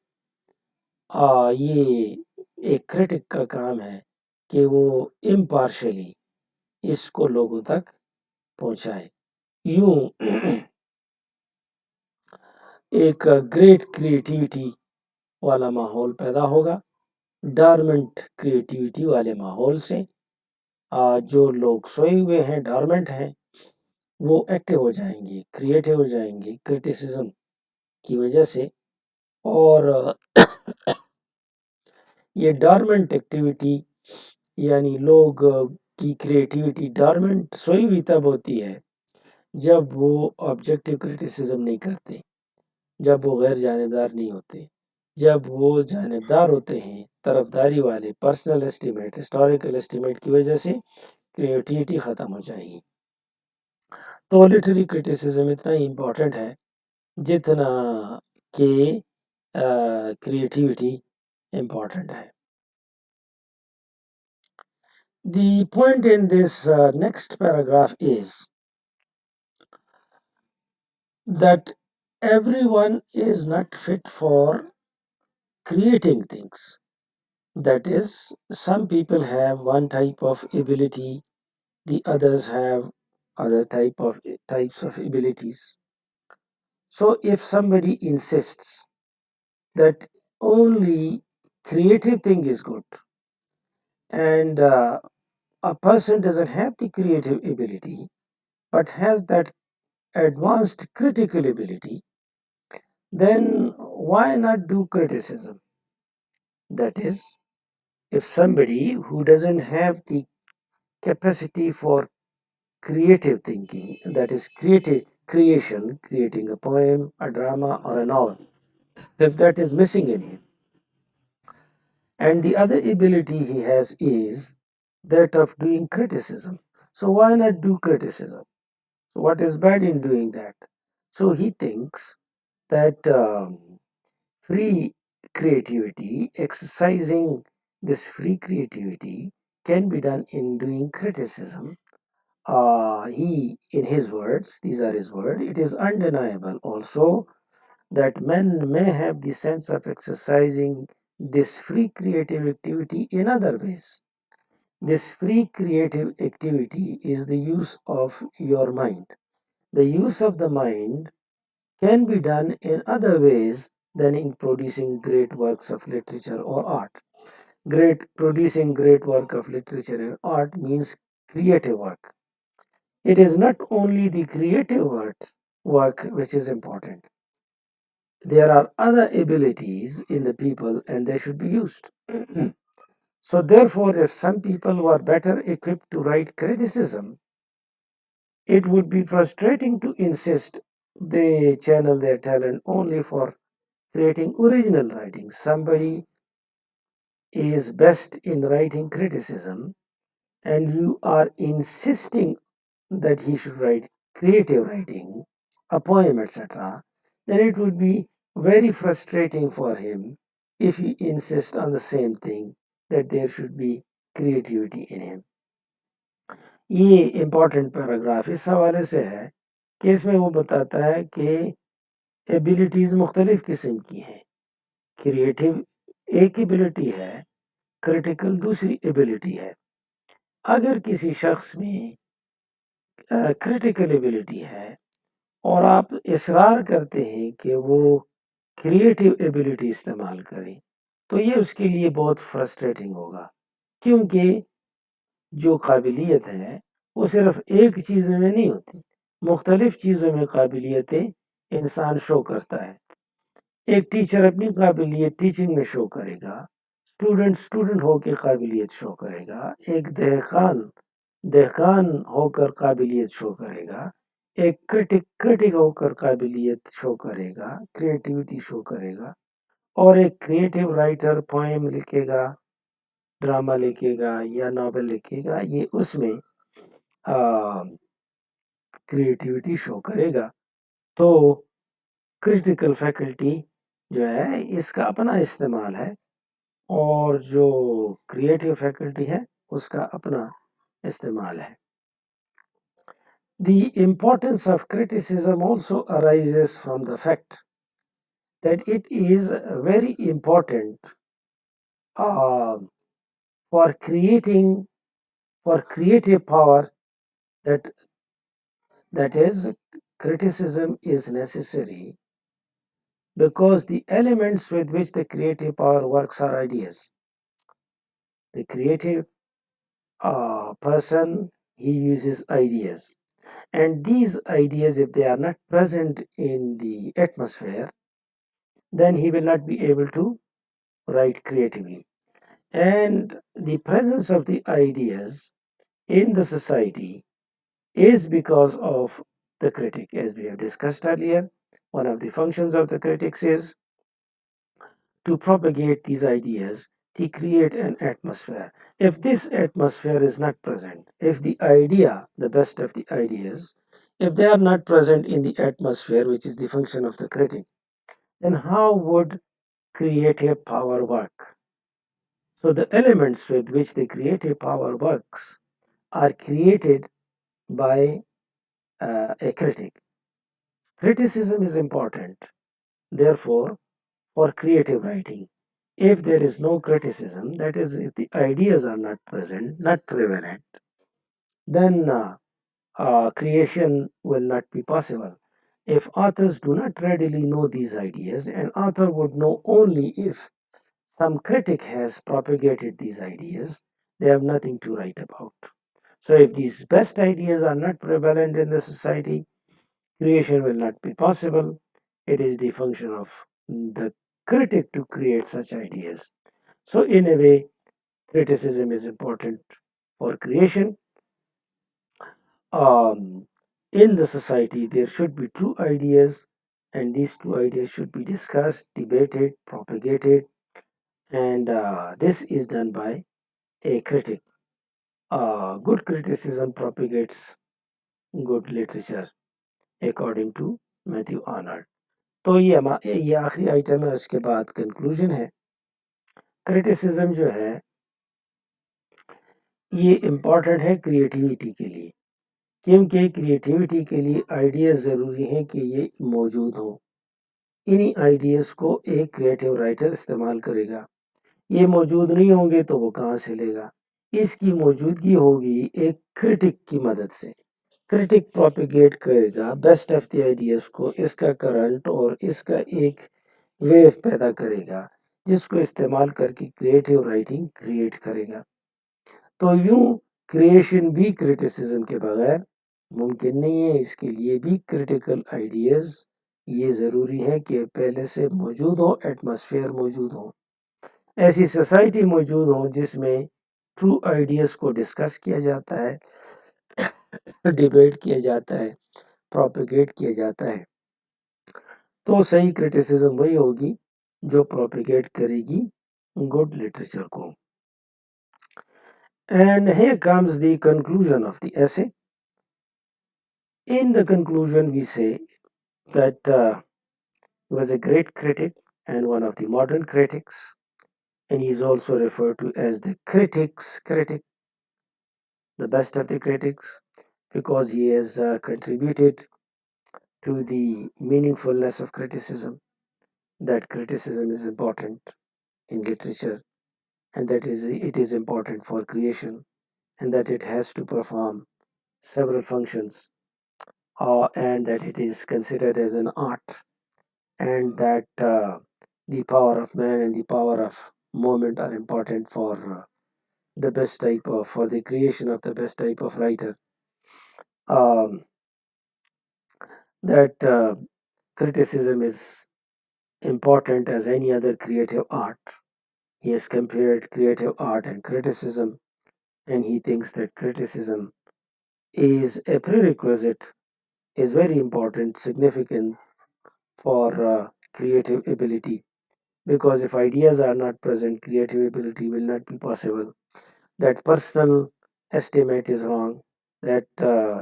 ये एक क्रिटिक का काम है कि वो इम्पार्शली इसको लोगों तक पहुंचाए। यूं एक ग्रेट क्रिएटिविटी वाला माहौल पैदा होगा। डॉर्मेंट क्रिएटिविटी वाले माहौल से जो लोग सोए हुए हैं, डॉर्मेंट हैं, वो एक्टिव हो जाएंगे, क्रिएटिव हो जाएंगे क्रिटिसिज्म की वजह से। और ये डॉर्मेंट एक्टिविटी यानी लोग की क्रिएटिविटी डॉर्मेंट सोई हुई तब होती है जब वो ऑब्जेक्टिव क्रिटिसिज्म नहीं करते, जब वो गैर जानिबदार नहीं होते। जब वो जानिबदार होते हैं, तरफदारी वाले, पर्सनल एस्टीमेट, हिस्टोरिकल एस्टीमेट की वजह से क्रिएटिविटी ख़त्म हो जाएगी। तो लिटरेरी क्रिटिसिज्म इतना ही इम्पोर्टेंट है जितना कि क्रिएटिविटी इम्पोर्टेंट है। The point in this next paragraph is that everyone is not fit for creating things. That is, some people have one type of ability, the others have other types of abilities. So if somebody insists that only creative thing is good, and a person doesn't have the creative ability but has that advanced critical ability, then why not do criticism? That is, if somebody who doesn't have the capacity for creative thinking, that is creative creation, creating a poem, a drama, or a novel, if that is missing in him, and the other ability he has is that of doing criticism. So why not do criticism? So what is bad in doing that? So he thinks that free creativity, exercising this free creativity, can be done in doing criticism. In his words, these are his words, it is undeniable also that men may have the sense of exercising this free creative activity in other ways. This free creative activity is the use of your mind. The use of the mind can be done in other ways than in producing great works of literature or art. Producing great work of literature and art means creative work. It is not only the creative work which is important. There are other abilities in the people and they should be used. So therefore, if some people were better equipped to write criticism, it would be frustrating to insist they channel their talent only for creating original writing. Somebody is best in writing criticism, and you are insisting that he should write creative writing, a poem, etc., then it would be very frustrating for him if he insists on the same thing, that there should be creativity in him. ये important paragraph इस हवाले से है कि इसमें वो बताता है कि एबिलिटीज़ मुख्तलिफ किस्म की हैं. क्रिएटिव एक एबिलिटी है, क्रिटिकल दूसरी एबिलिटी है. अगर किसी शख्स में क्रिटिकल एबिलिटी है और आप इसरार करते हैं कि वो क्रिएटिव एबिलिटी इस्तेमाल करें, तो ये उसके लिए बहुत फ्रस्ट्रेटिंग होगा, क्योंकि जो काबिलियत है वो सिर्फ एक चीज़ में नहीं होती, मुख्तलिफ चीज़ों में काबिलियतें इंसान शो करता है. एक टीचर अपनी काबिलियत टीचिंग में शो करेगा, स्टूडेंट होकर काबिलियत शो करेगा, एक दहकान होकर काबिलियत शो करेगा, एक क्रिटिक होकर काबिलियत शो करेगा, क्रिएटिविटी शो करेगा, और एक क्रिएटिव राइटर पोएम लिखेगा, ड्रामा लिखेगा या नॉवेल लिखेगा, ये उसमें क्रिएटिविटी शो करेगा. तो क्रिटिकल फैकल्टी जो है इसका अपना इस्तेमाल है और जो क्रिएटिव फैकल्टी है उसका अपना इस्तेमाल है. The importance of criticism also arises from the fact that it is very important uh, for creative power, that is, criticism is necessary because the elements with which the creative power works are ideas. The creative person, he uses ideas, and these ideas, if they are not present in the atmosphere, then he will not be able to write creatively. And the presence of the ideas in the society is because of the critic, as we have discussed earlier. One of the functions of the critics is to propagate these ideas, to create an atmosphere. If this atmosphere is not present, if the idea, the best of the ideas, if they are not present in the atmosphere, which is the function of the critic, then how would creative power work? So the elements with which the creative power works are created by a critic. Criticism is important, therefore, for creative writing. If there is no criticism, that is, if the ideas are not present, not prevalent, then creation will not be possible. If authors do not readily know these ideas, an author would know only if some critic has propagated these ideas, they have nothing to write about. So if these best ideas are not prevalent in the society, creation will not be possible. It is the function of the critic to create such ideas. So, in a way, criticism is important for creation. Um, in the society, there should be true ideas, and these true ideas should be discussed, debated, propagated, and this is done by a critic. Good criticism propagates good literature, according to Matthew Arnold. तो ये आखिरी item है, उसके बाद conclusion है. Criticism जो है ये इम्पॉर्टेंट है क्रिएटिविटी के लिए, क्योंकि क्रिएटिविटी के लिए आइडियाज़ ज़रूरी हैं कि ये मौजूद हों. इन्हीं आइडियाज़ को एक क्रिएटिव राइटर इस्तेमाल करेगा. ये मौजूद नहीं होंगे तो वो कहाँ से लेगा. इसकी मौजूदगी होगी एक क्रिटिक की मदद से. क्रिटिक प्रोपिगेट करेगा बेस्ट ऑफ द आइडियाज़ को, इसका करंट और इसका एक वेव पैदा करेगा, जिसको इस्तेमाल करके क्रिएटिव राइटिंग क्रिएट करेगा. तो यूं क्रिएशन भी क्रिटिसिज्म के बगैर मुमकिन नहीं है. इसके लिए भी क्रिटिकल आइडियाज़ ये ज़रूरी है कि पहले से मौजूद हो, एटमॉस्फेयर मौजूद हो, ऐसी सोसाइटी मौजूद हो जिसमें ट्रू आइडियाज़ को डिस्कस किया जाता है, डिबेट किया जाता है, प्रोपिगेट किया जाता है. तो सही क्रिटिसिज्म वही होगी जो प्रोपिगेट करेगी गुड लिटरेचर को. And here comes the conclusion of the essay. In the conclusion, we say that he was a great critic and one of the modern critics, and he is also referred to as the critic's critic, the best of the critics, because he has contributed to the meaningfulness of criticism, that criticism is important in literature, and that it is important for creation, and that it has to perform several functions, and that it is considered as an art, and that the power of man and the power of moment are important for the best type of, for the creation of the best type of writer. Um, that criticism is important as any other creative art. He has compared creative art and criticism, and he thinks that criticism is a prerequisite, is very important, significant for creative ability. Because if ideas are not present, creative ability will not be possible. That personal estimate is wrong, that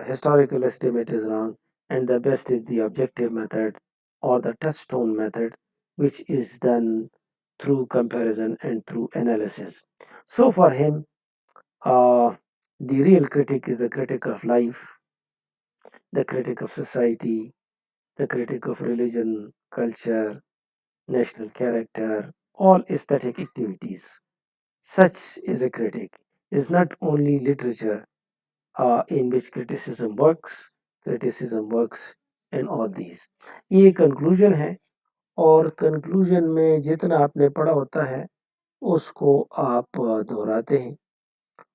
historical estimate is wrong, and the best is the objective method or the touchstone method, which is done through comparison and through analysis. So for him, the real critic is the critic of life, the critic of society, the critic of religion, culture, national character, all aesthetic activities. Such is a critic. Is not only literature in which criticism works in all these. ये conclusion है, और conclusion में जितना आपने पढ़ा होता है उसको आप दोहराते हैं,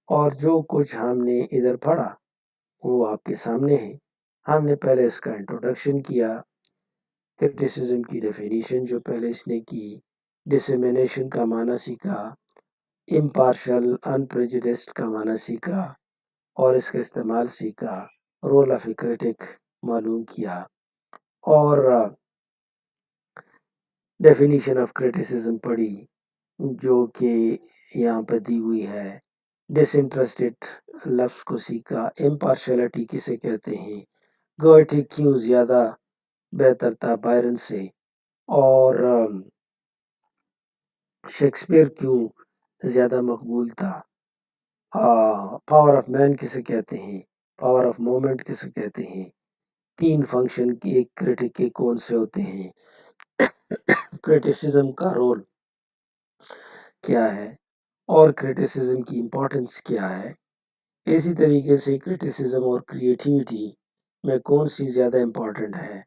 और जो कुछ हमने इधर पढ़ा वो आपके सामने है. हमने पहले इसका इंट्रोडक्शन किया, क्रिटिसिज्म की डेफिनेशन जो पहले इसने की, डिसेमिनेशन का माना सीखा, इम्पार्शल अनप्रेजुडिस्ड का माना सीखा, और इसका इस्तेमाल सीखा, रोल ऑफ ए क्रिटिक मालूम किया, और डेफिनेशन ऑफ क्रिटिसिज्म पढ़ी जो कि यहाँ पर दी हुई है. डिसइंटरेस्टेड लफ्ज़ को सीखा, इम्पार्शलिटी किसे कहते हैं, गोएटे क्यों ज़्यादा बेहतर था बायरन से, और शेक्सपियर क्यों ज़्यादा मकबूल था, पावर ऑफ मैन किसे कहते हैं, पावर ऑफ मोमेंट किसे कहते हैं, तीन फंक्शन की एक क्रिटिक के कौन से होते हैं, क्रिटिसिज्म का रोल क्या है, और क्रिटिसिज्म की इम्पोर्टेंस क्या है. इसी तरीके से क्रिटिसिज्म और क्रिएटिविटी में कौन सी ज़्यादा इम्पोर्टेंट है.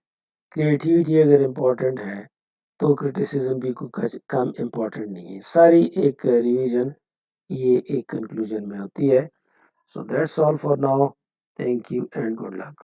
क्रिएटिविटी अगर इम्पोर्टेंट है तो क्रिटिसिज्म भी कुछ कम इम्पोर्टेंट नहीं है. सारी एक रिवीजन ये एक कंक्लूजन में होती है. So that's all for now. Thank you and good luck.